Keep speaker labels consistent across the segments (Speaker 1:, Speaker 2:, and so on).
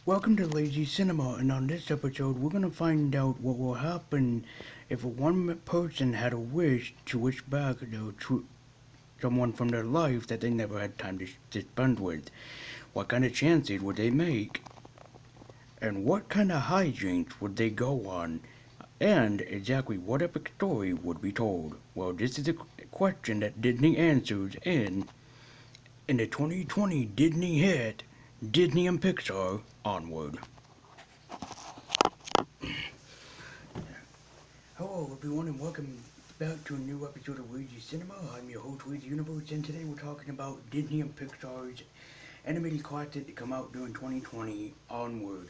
Speaker 1: Welcome to Lazy Cinema, and on this episode, we're going to find out what will happen if one person had a wish to wish back to someone from their life that they never had time to spend with. What kind of chances would they make? And what kind of hijinks would they go on? And exactly what epic story would be told? Well, this is a question that Disney answers in the 2020 Disney hit Disney and Pixar Onward. Hello everyone and welcome back to a new episode of Lazy Cinema. I'm your host Lazy Universe, and today we're talking about Disney and Pixar's animated classic to come out during 2020, Onward.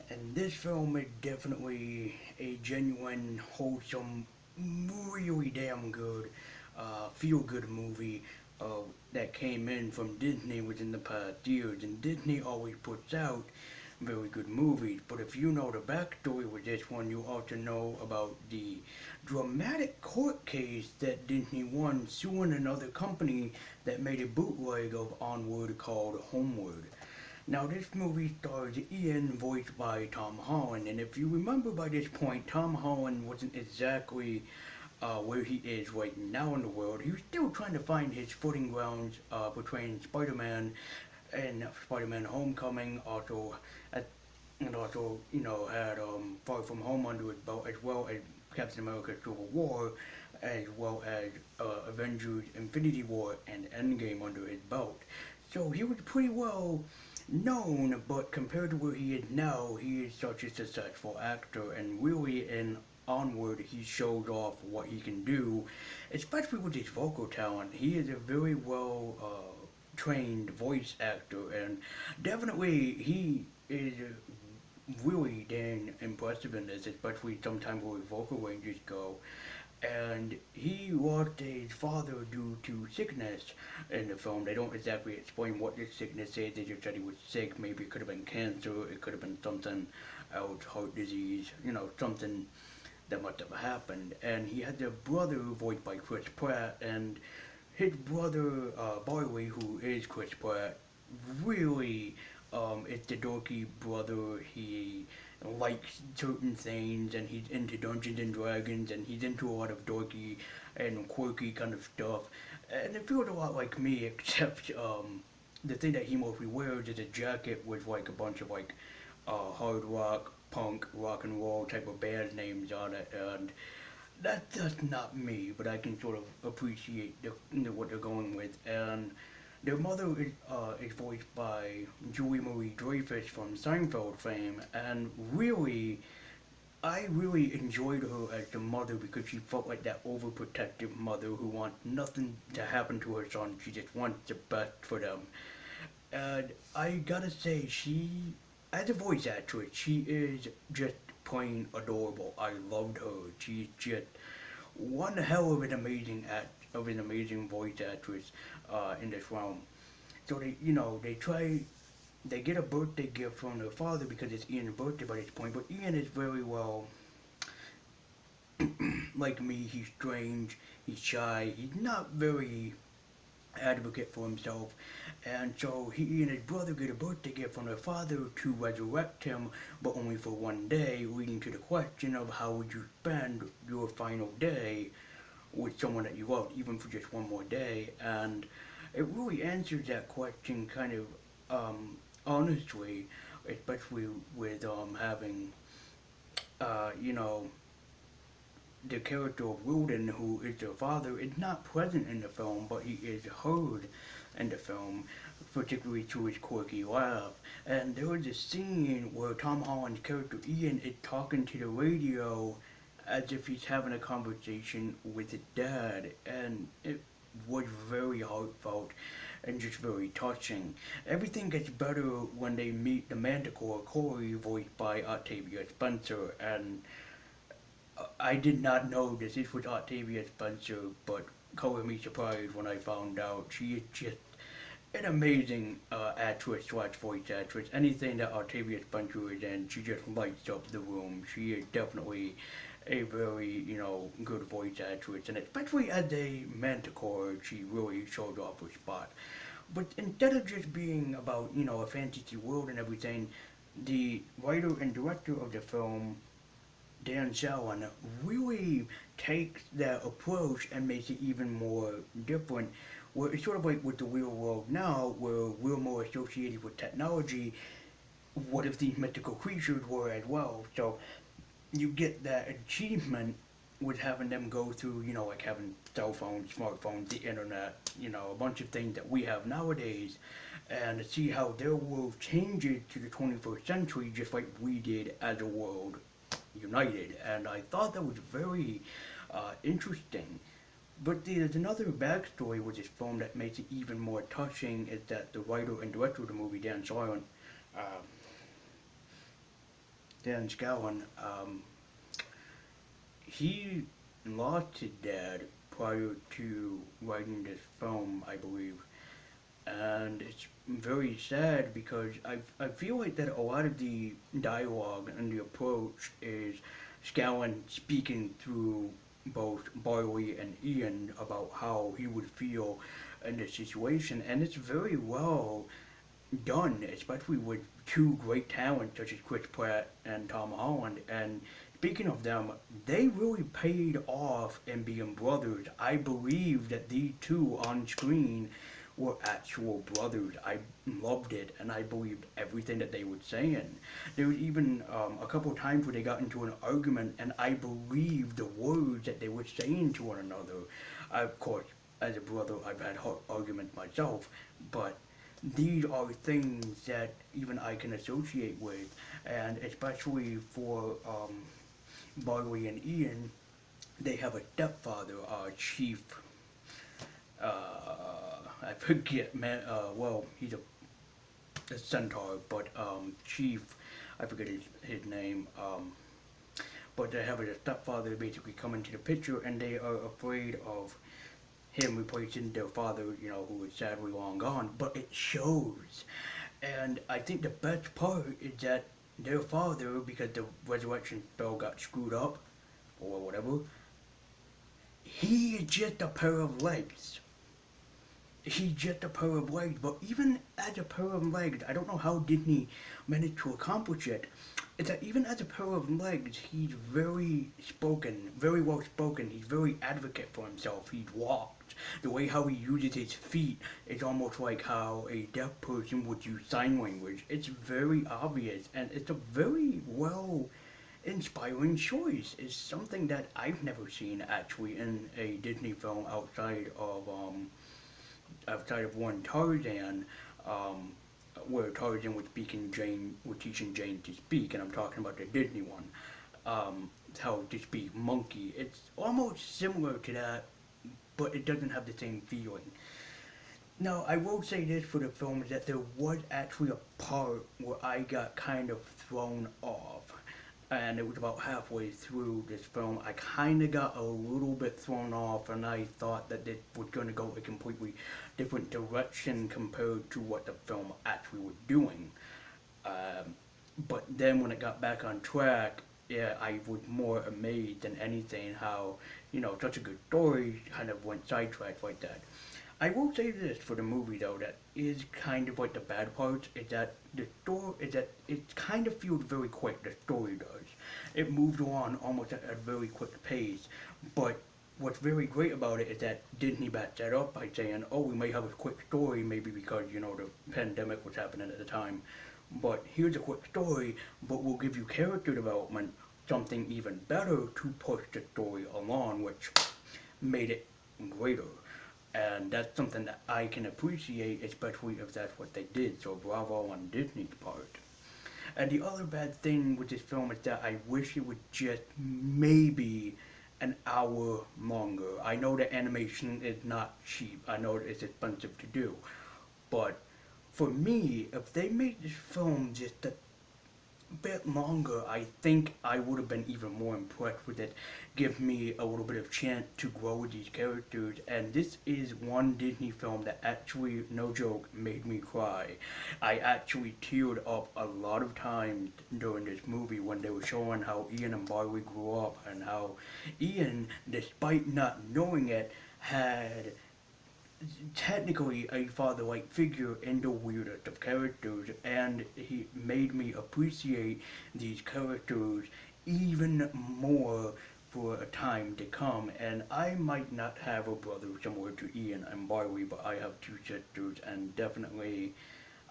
Speaker 1: And this film is definitely a genuine, wholesome, really damn good, feel-good movie that came in from Disney within the past years. And Disney always puts out very good movies, but if you know the backstory with this one, you ought to know about the dramatic court case that Disney won suing another company that made a bootleg of Onward called Homeward. Now, this movie stars Ian, voiced by Tom Holland, and if you remember by this point, Tom Holland wasn't exactly where he is right now in the world. He was still trying to find his footing grounds portraying Spider-Man and Spider-Man Homecoming, and also, had Far From Home under his belt, as well as Captain America Civil War, as well as Avengers Infinity War and Endgame under his belt. So he was pretty well known, but compared to where he is now, he is such a successful actor, and really in Onward, he shows off what he can do, especially with his vocal talent. He is a very well trained voice actor, and definitely he is really dang impressive in this, especially sometimes where his vocal ranges go. And he lost his father due to sickness in the film. They don't exactly explain what this sickness is. They just said he was sick. Maybe it could have been cancer. It could have been something else, heart disease. Something that must have happened. And he had a brother voiced by Chris Pratt, and his brother Barley, who is Chris Pratt, really is the dorky brother. He likes certain things, and he's into Dungeons and Dragons, and he's into a lot of dorky and quirky kind of stuff. And it feels a lot like me, except the thing that he mostly wears is a jacket with like a bunch of like hard rock, punk, rock and roll type of band names on it, and that's not me, but I can sort of appreciate what they're going with. And their mother is voiced by Julie Marie Dreyfus from Seinfeld fame, and really, I really enjoyed her as the mother because she felt like that overprotective mother who wants nothing to happen to her son. She just wants the best for them. And I gotta say, as a voice actress, she is just plain adorable. I loved her. She's just one hell of an amazing voice actress in this realm. So they get a birthday gift from their father because it's Ian's birthday by this point. But Ian is very well like me. He's strange. He's shy. He's not very advocate for himself, and so he and his brother get a birthday gift from their father to resurrect him, but only for one day, leading to the question of how would you spend your final day with someone that you loved, even for just one more day. And it really answers that question kind of honestly, especially with having you know the character of Wilden, who is their father, is not present in the film, but he is heard in the film, particularly through his quirky laugh. And there is a scene where Tom Holland's character Ian is talking to the radio as if he's having a conversation with his dad, and it was very heartfelt and just very touching. Everything gets better when they meet the Manticore, Corey, voiced by Octavia Spencer, and I did not know this was Octavia Spencer, but color me surprised when I found out. She is just an amazing actress slash voice actress. Anything that Octavia Spencer is in, she just lights up the room. She is definitely a very, good voice actress, and especially as a Manticore, she really showed off her spot. But instead of just being about, a fantasy world and everything, the writer and director of the film, Dan Shalin, really takes that approach and makes it even more different. Where it's sort of like with the real world now, where we're more associated with technology. What if these mythical creatures were as well? So you get that achievement with having them go through, like having cell phones, smartphones, the internet, a bunch of things that we have nowadays, and to see how their world changes to the 21st century just like we did as a world united. And I thought that was very interesting. But there's another backstory with this film that makes it even more touching is that the writer and director of the movie, uh, Dan Scowen, he lost his dad prior to writing this film, I believe. And it's very sad because I feel like that a lot of the dialogue and the approach is Scowen speaking through both Barley and Ian about how he would feel in this situation, and it's very well done, especially with two great talents such as Chris Pratt and Tom Holland. And speaking of them, they really paid off in being brothers. I believe that these two on screen were actual brothers. I loved it, and I believed everything that they were saying. There was even a couple of times where they got into an argument, and I believed the words that they were saying to one another. Of course, as a brother, I've had arguments myself, but these are things that even I can associate with, and especially for Barley and Ian, they have a stepfather, Chief. I forget, man. Well, he's a centaur, but Chief, I forget his name. But they have a stepfather basically come into the picture, and they are afraid of him replacing their father, who is sadly long gone. But it shows, and I think the best part is that their father, because the resurrection spell got screwed up or whatever, he is just a pair of legs. He's just a pair of legs, but even as a pair of legs, I don't know how Disney managed to accomplish it. Is that even as a pair of legs, he's very spoken, very well spoken. He's very advocate for himself. He's walked. The way how he uses his feet is almost like how a deaf person would use sign language. It's very obvious, and it's a very well inspiring choice. It's something that I've never seen actually in a Disney film outside of one Tarzan, where Tarzan was teaching Jane to speak, and I'm talking about the Disney one, how to speak monkey. It's almost similar to that, but it doesn't have the same feeling. Now, I will say this for the film is that there was actually a part where I got kind of thrown off. And it was about halfway through this film. I kind of got a little bit thrown off, and I thought that it was going to go a completely different direction compared to what the film actually was doing. But then when it got back on track, yeah, I was more amazed than anything how, such a good story kind of went sidetracked like that. I will say this for the movie though, that is kind of like the bad part, is that it kind of feels very quick, the story does. It moves along almost at a very quick pace, but what's very great about it is that Disney backs that up by saying, oh, we may have a quick story, maybe because, the pandemic was happening at the time, but here's a quick story, but we'll give you character development, something even better to push the story along, which made it greater. And that's something that I can appreciate, especially if that's what they did. So bravo on Disney's part. And the other bad thing with this film is that I wish it would just maybe an hour longer. I know that animation is not cheap. I know it's expensive to do. But for me, if they made this film just a bit longer, I think I would have been even more impressed with it. Give me a little bit of chance to grow with these characters, and this is one Disney film that actually, no joke, made me cry. I actually teared up a lot of times during this movie when they were showing how Ian and Barley grew up, and how Ian, despite not knowing it, had technically a father-like figure in the weirdest of characters, and he made me appreciate these characters even more for a time to come. And I might not have a brother similar to Ian and Barley, but I have two sisters, and definitely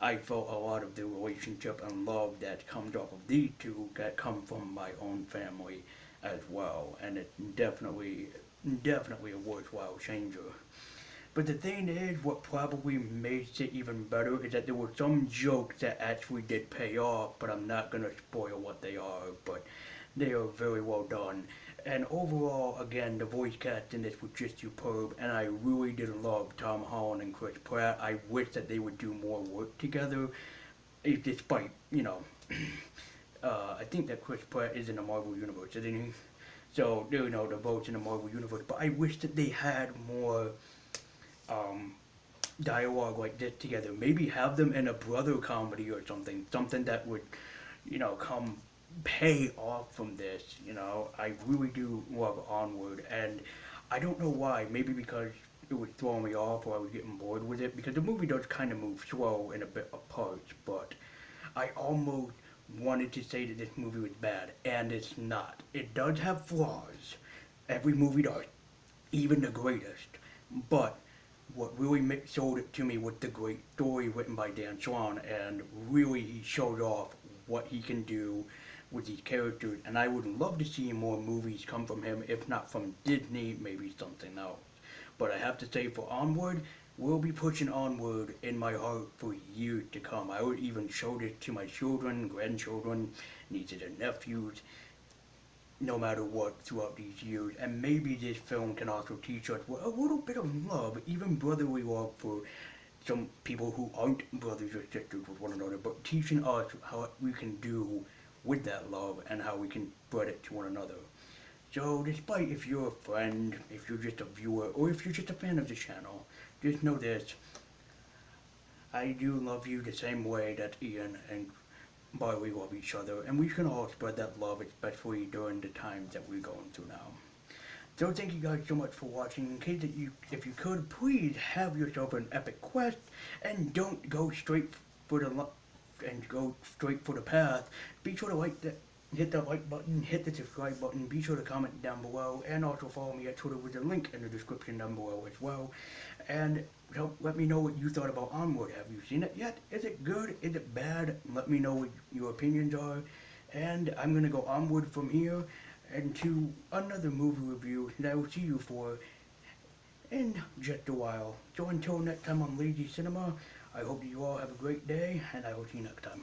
Speaker 1: I felt a lot of the relationship and love that comes off of these two that come from my own family as well, and it definitely a worthwhile changer. But the thing is, what probably makes it even better is that there were some jokes that actually did pay off, but I'm not gonna spoil what they are, but they are very well done. And overall, again, the voice cast in this was just superb, and I really did love Tom Holland and Chris Pratt. I wish that they would do more work together, despite, I think that Chris Pratt is in the Marvel Universe, isn't he? So, they're both in the Marvel Universe, but I wish that they had more um, dialogue like this together. Maybe have them in a brother comedy or something. Something that would, come pay off from this. I really do love Onward, and I don't know why. Maybe because it was throwing me off or I was getting bored with it, because the movie does kind of move slow in a bit of parts, but I almost wanted to say that this movie was bad, and it's not. It does have flaws. Every movie does, even the greatest. But what really sold it to me was the great story written by Dan Swan, and really he showed off what he can do with these characters. And I would love to see more movies come from him, if not from Disney, maybe something else. But I have to say, for Onward, we'll be pushing Onward in my heart for years to come. I would even show this to my children, grandchildren, nieces and nephews, no matter what, throughout these years. And maybe this film can also teach us a little bit of love, even brotherly love for some people who aren't brothers or sisters with one another, but teaching us how we can do with that love and how we can spread it to one another. So despite if you're a friend, if you're just a viewer, or if you're just a fan of the channel, just know this: I do love you the same way that Ian and Barley love each other, and we can all spread that love, especially during the times that we're going through now. So thank you guys so much for watching. In case that if you could, please have yourself an epic quest, and don't go straight for the path. Be sure to hit the like button, hit the subscribe button, be sure to comment down below, and also follow me at Twitter with the link in the description down below as well. And help let me know what you thought about Onward. Have you seen it yet? Is it good? Is it bad? Let me know what your opinions are. And I'm going to go onward from here and to another movie review that I will see you for in just a while. So until next time on Lazy Cinema, I hope you all have a great day, and I will see you next time.